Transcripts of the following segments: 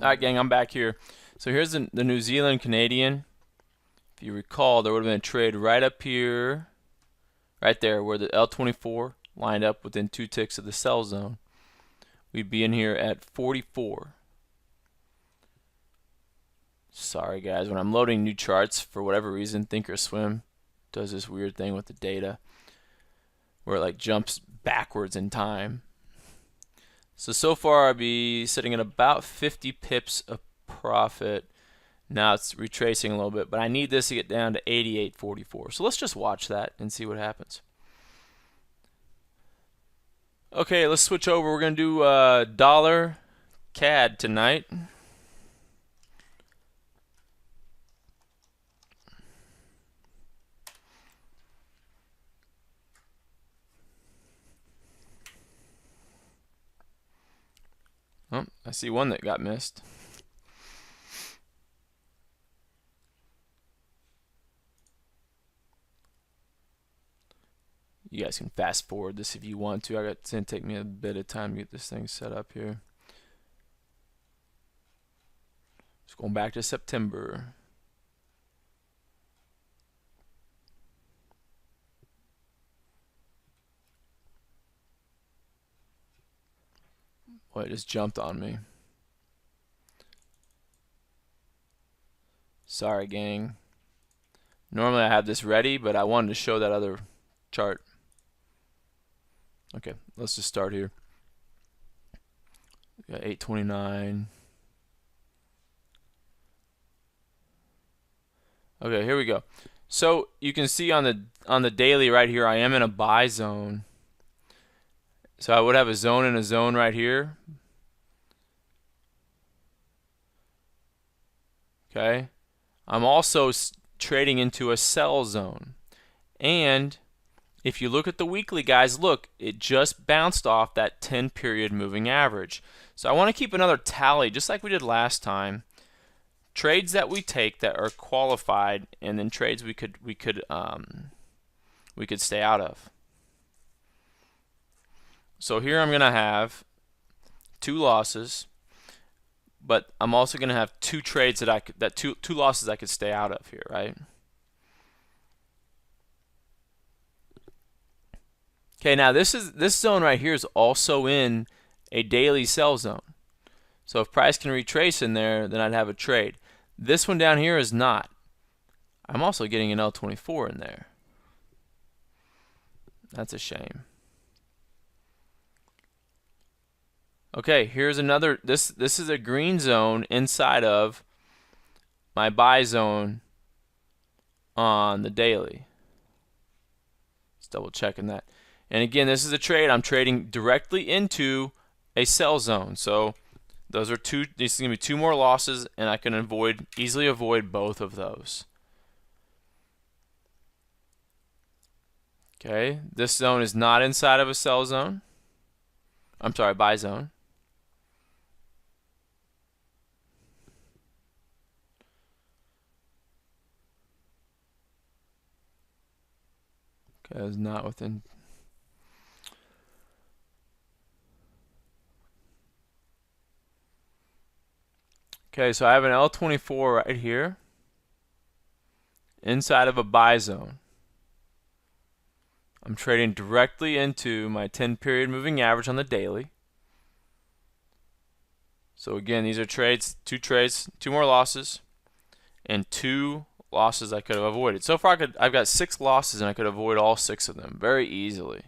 Alright gang, I'm back here. So here's the New Zealand Canadian. If you recall, there would have been a trade right up here, right there where the L24 lined up within 2 ticks of the sell zone. We'd be in here at 44. Sorry guys, when I'm loading new charts, for whatever reason, Thinkorswim does this weird thing with the data where it like jumps backwards in time. So far I'd be sitting at about 50 pips of profit. Now it's retracing a little bit, but I need this to get down to 88.44. So let's just watch that and see what happens. Okay, let's switch over. We're going to do dollar CAD tonight. Oh, I see one that got missed. You guys can fast forward this if you want to. It's going to take me a bit of time to get this thing set up here. Just going back to September. Boy, it just jumped on me. Sorry, gang. Normally I have this ready, but I wanted to show that other chart. Okay, let's just start here. We got 829. Okay, here we go. So you can see on the daily right here, I am in a buy zone. So I would have a zone and a zone right here. Okay. I'm also trading into a sell zone. And if you look at the weekly, guys, look, it just bounced off that 10-period moving average. So I want to keep another tally, just like we did last time. Trades that we take that are qualified, and then trades we could stay out of. So here I'm going to have 2 losses, but I'm also going to have 2 trades that two losses I could stay out of here, right? Okay, now this zone right here is also in a daily sell zone. So if price can retrace in there, then I'd have a trade. This one down here is not. I'm also getting an L24 in there. That's a shame. Okay, here's another. This is a green zone inside of my buy zone on the daily. Just double checking that. And again, this is a trade. I'm trading directly into a sell zone. So those are this is going to be 2 more losses, and I can easily avoid both of those. Okay, this zone is not inside of a sell zone. I'm sorry, buy zone. Okay, it's not within. Okay, so I have an L24 right here inside of a buy zone. I'm trading directly into my 10-period moving average on the daily. So again, these are trades, 2 trades, 2 more losses, and 2 losses I could have avoided. So far I've got 6 losses, and I could avoid all 6 of them very easily.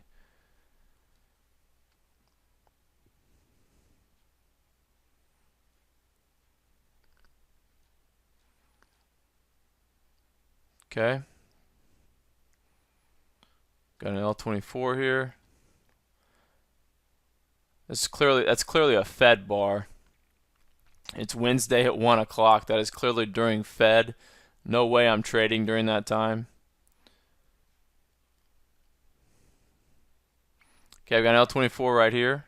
Okay. Got an L24 here. That's clearly a Fed bar. It's Wednesday at 1 o'clock. That is clearly during Fed. No way I'm trading during that time. Okay, I've got an L24 right here.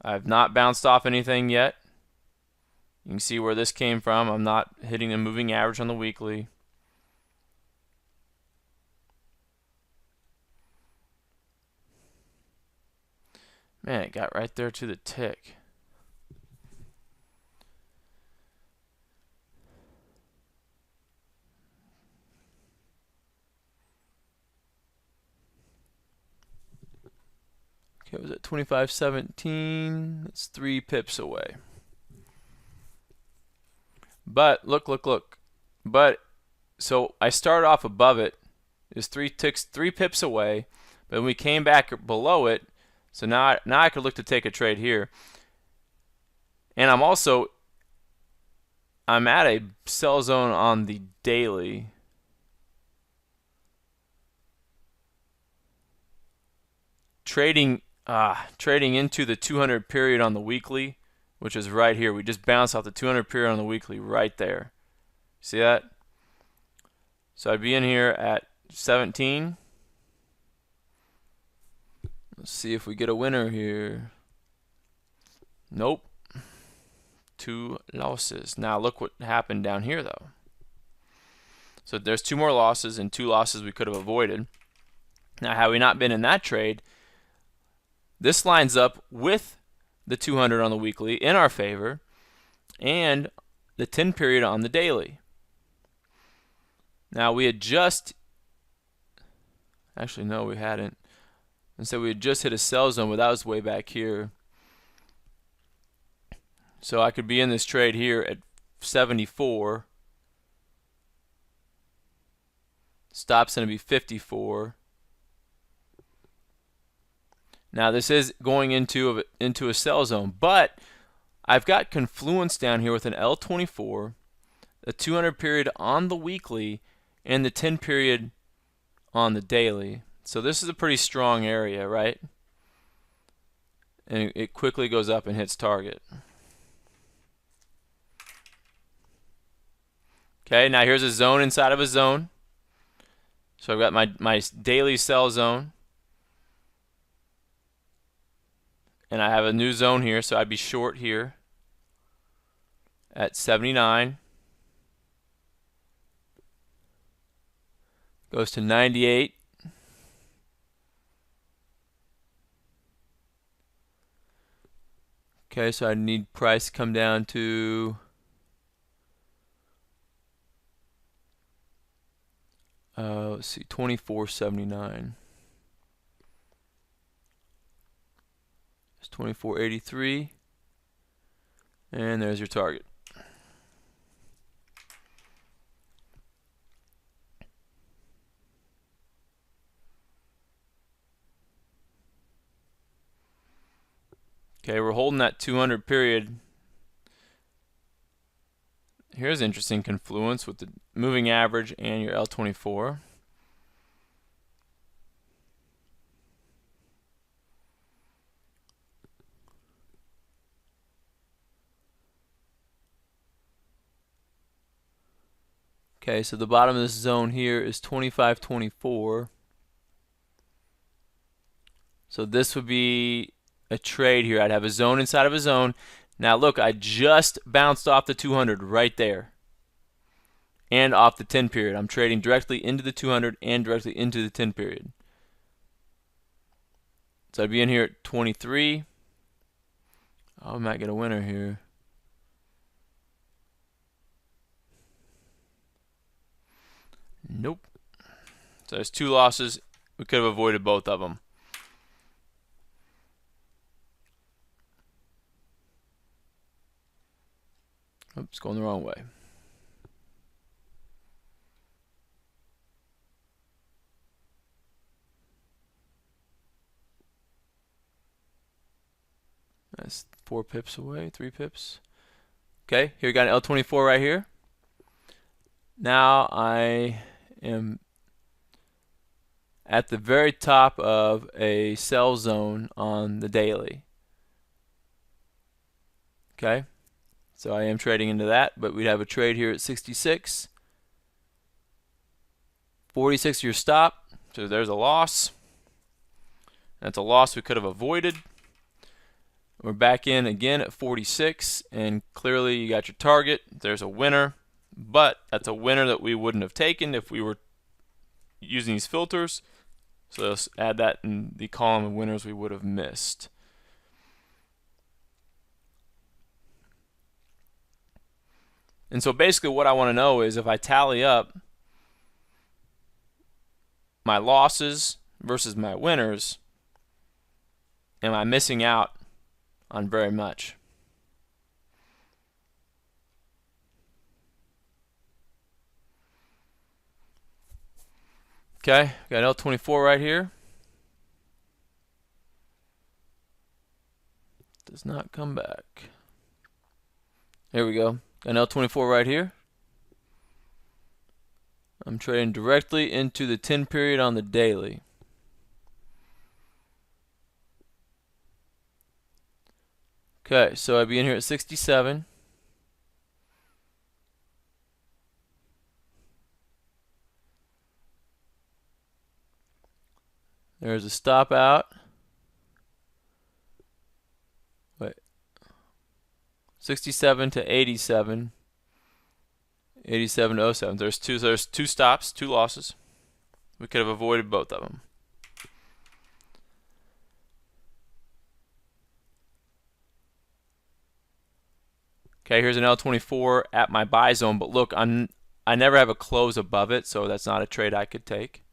I have not bounced off anything yet. You can see where this came from. I'm not hitting the moving average on the weekly. Man, it got right there to the tick. Okay, was it 25.17? That's 3 pips away. But look. But so I started off above it. It's 3 pips away, but we came back below it. So now I could look to take a trade here. And I'm at a sell zone on the daily. Trading into the 200 period on the weekly, which is right here. We just bounced off the 200 period on the weekly right there. See that? So I'd be in here at 17. Let's see if we get a winner here. Nope. 2 losses. Now look what happened down here though. So there's 2 more losses and 2 losses we could have avoided. Now had we not been in that trade, this lines up with the 200 on the weekly in our favor and the 10 period on the daily. Now we had just, actually no we hadn't, and so we had just hit a sell zone, but that was way back here. So I could be in this trade here at 74. Stop's going to be 54. Now this is going into a sell zone, but I've got confluence down here with an L24, the 200 period on the weekly, and the 10 period on the daily. So this is a pretty strong area, right? And it quickly goes up and hits target. Okay, now here's a zone inside of a zone. So I've got my daily sell zone. And I have a new zone here, so I'd be short here at 79. Goes to 98. Okay, so I need price to come down to let's see, 24.79. It's 24.83, and there's your target. Okay, we're holding that 200 period. Here's interesting confluence with the moving average and your L24. Okay, so the bottom of this zone here is 25.24. So this would be a trade here. I'd have a zone inside of a zone. Now look, I just bounced off the 200 right there and off the 10 period. I'm trading directly into the 200 and directly into the 10 period. So I'd be in here at 23. Oh, I might get a winner here. Nope. So there's 2 losses. We could have avoided both of them. Oops, going the wrong way. That's 4 pips away, 3 pips. Okay, here we got an L24 right here. Now I am at the very top of a sell zone on the daily. Okay, so I am trading into that, but we'd have a trade here at 66. 46 your stop, so there's a loss. That's a loss we could have avoided. We're back in again at 46, and clearly you got your target. There's a winner, but that's a winner that we wouldn't have taken if we were using these filters. So let's add that in the column of winners we would have missed. And so basically what I want to know is if I tally up my losses versus my winners, am I missing out on very much? Okay, got L24 right here. Does not come back. Here we go. Got an L24 right here. I'm trading directly into the 10 period on the daily. Okay, so I'd be in here at 67. There's a stop out. Wait. 67 to 87. 87 to 07. There's two stops, two losses. We could have avoided both of them. Okay, here's an L24 at my buy zone, but look, I never have a close above it, so that's not a trade I could take.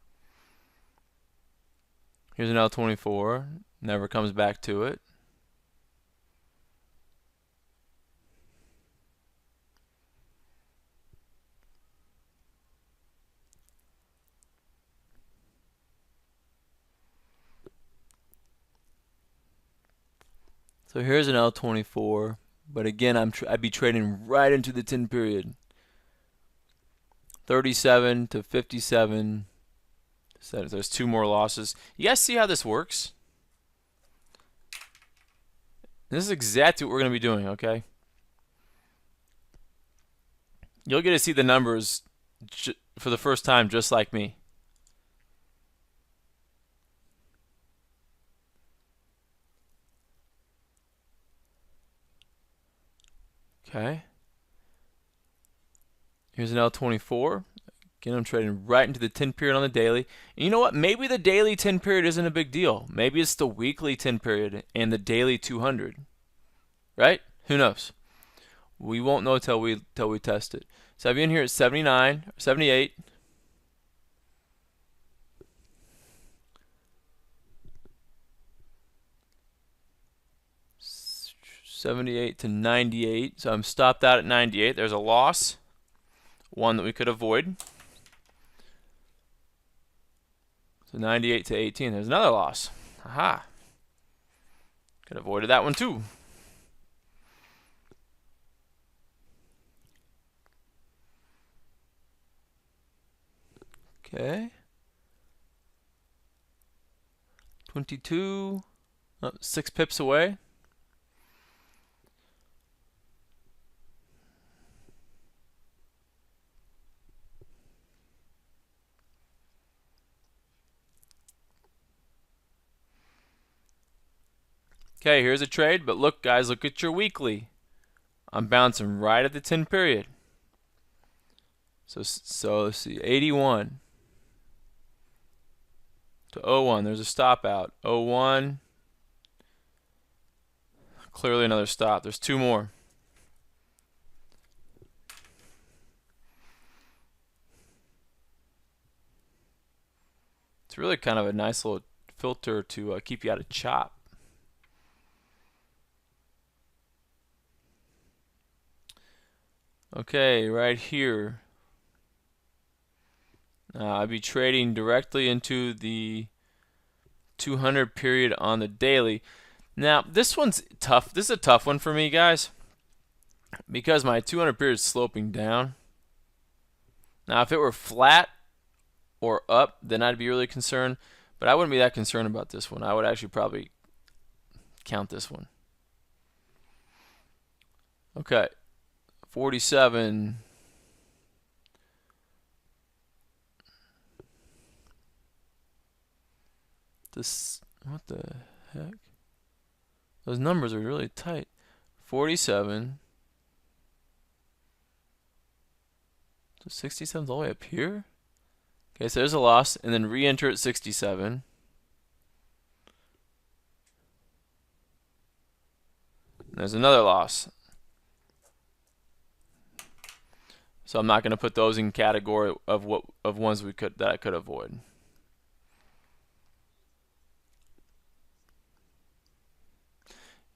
Here's an L24, never comes back to it. So here's an L24, but again, I'd be trading right into the 10 period. 37 to 57. So there's two more losses. You guys see how this works? This is exactly what we're going to be doing, okay? You'll get to see the numbers for the first time just like me. Okay. Here's an L24. Again, I'm trading right into the 10 period on the daily. And you know what? Maybe the daily 10 period isn't a big deal. Maybe it's the weekly 10 period and the daily 200. Right? Who knows? We won't know till we test it. So I've been here at 79, 78. $78 to $98. So I'm stopped out at 98. There's a loss. One that we could avoid. So 98 to 18. There's another loss. Aha. Could have avoided that one too. Okay. 22. Oh, 6 pips away. Okay, here's a trade, but look guys, look at your weekly. I'm bouncing right at the 10 period. So let's see, 81 to 01. There's a stop out. 01. Clearly another stop. There's two more. It's really kind of a nice little filter to keep you out of chop. Okay, right here. I'd be trading directly into the 200 period on the daily. Now, this one's tough. This is a tough one for me, guys, because my 200 period is sloping down. Now, if it were flat or up, then I'd be really concerned, but I wouldn't be that concerned about this one. I would actually probably count this one. Okay, 47. What the heck? Those numbers are really tight. 47. So 67's all the way up here? Okay, so there's a loss, and then re-enter at 67. And there's another loss. So I'm not going to put those in category of ones that I could avoid.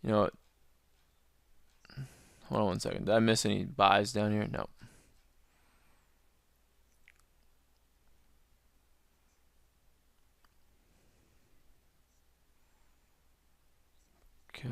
You know what? Hold on 1 second. Did I miss any buys down here? No. Okay.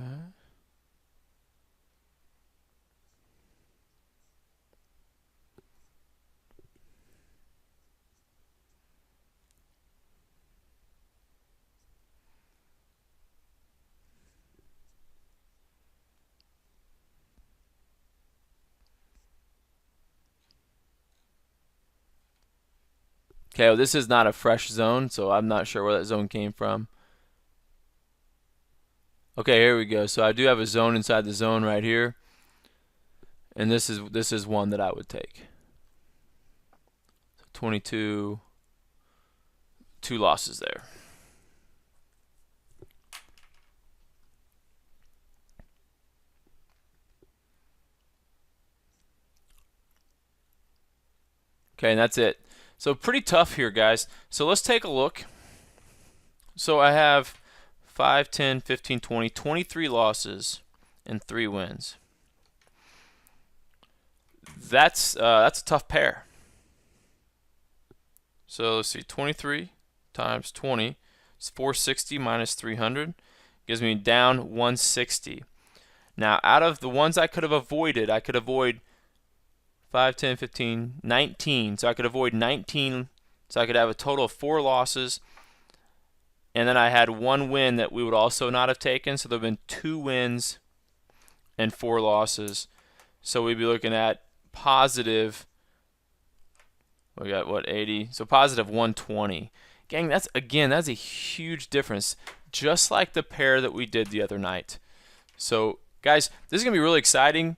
Okay, well, this is not a fresh zone, so I'm not sure where that zone came from. Okay, here we go. So I do have a zone inside the zone right here, and this is one that I would take. 22, 2 losses there. Okay, and that's it. So pretty tough here, guys. So let's take a look. So I have 5, 10, 15, 20, 23 losses and 3 wins. That's a tough pair. So let's see, 23 times 20 is 460 minus 300. Gives me down 160. Now, out of the ones I could have avoided, I could avoid 5, 10, 15, 19. So I could avoid 19. So I could have a total of 4 losses. And then I had 1 win that we would also not have taken. So there have been 2 wins and 4 losses. So we'd be looking at positive, we got what, 80? So positive 120. Gang, that's a huge difference. Just like the pair that we did the other night. So guys, this is going to be really exciting.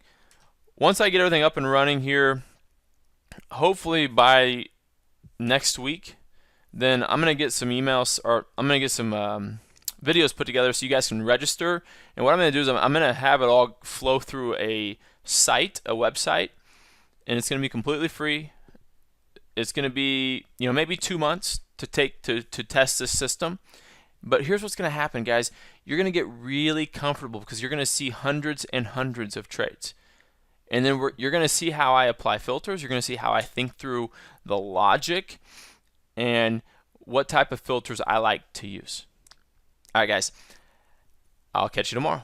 Once I get everything up and running here, hopefully by next week, then I'm going to get some emails, or I'm going to get some videos put together so you guys can register. And what I'm going to do is I'm going to have it all flow through a site, a website, and it's going to be completely free. It's going to be, maybe 2 months to test this system. But here's what's going to happen, guys. You're going to get really comfortable because you're going to see hundreds and hundreds of trades. And then you're going to see how I apply filters. You're going to see how I think through the logic and what type of filters I like to use. All right, guys. I'll catch you tomorrow.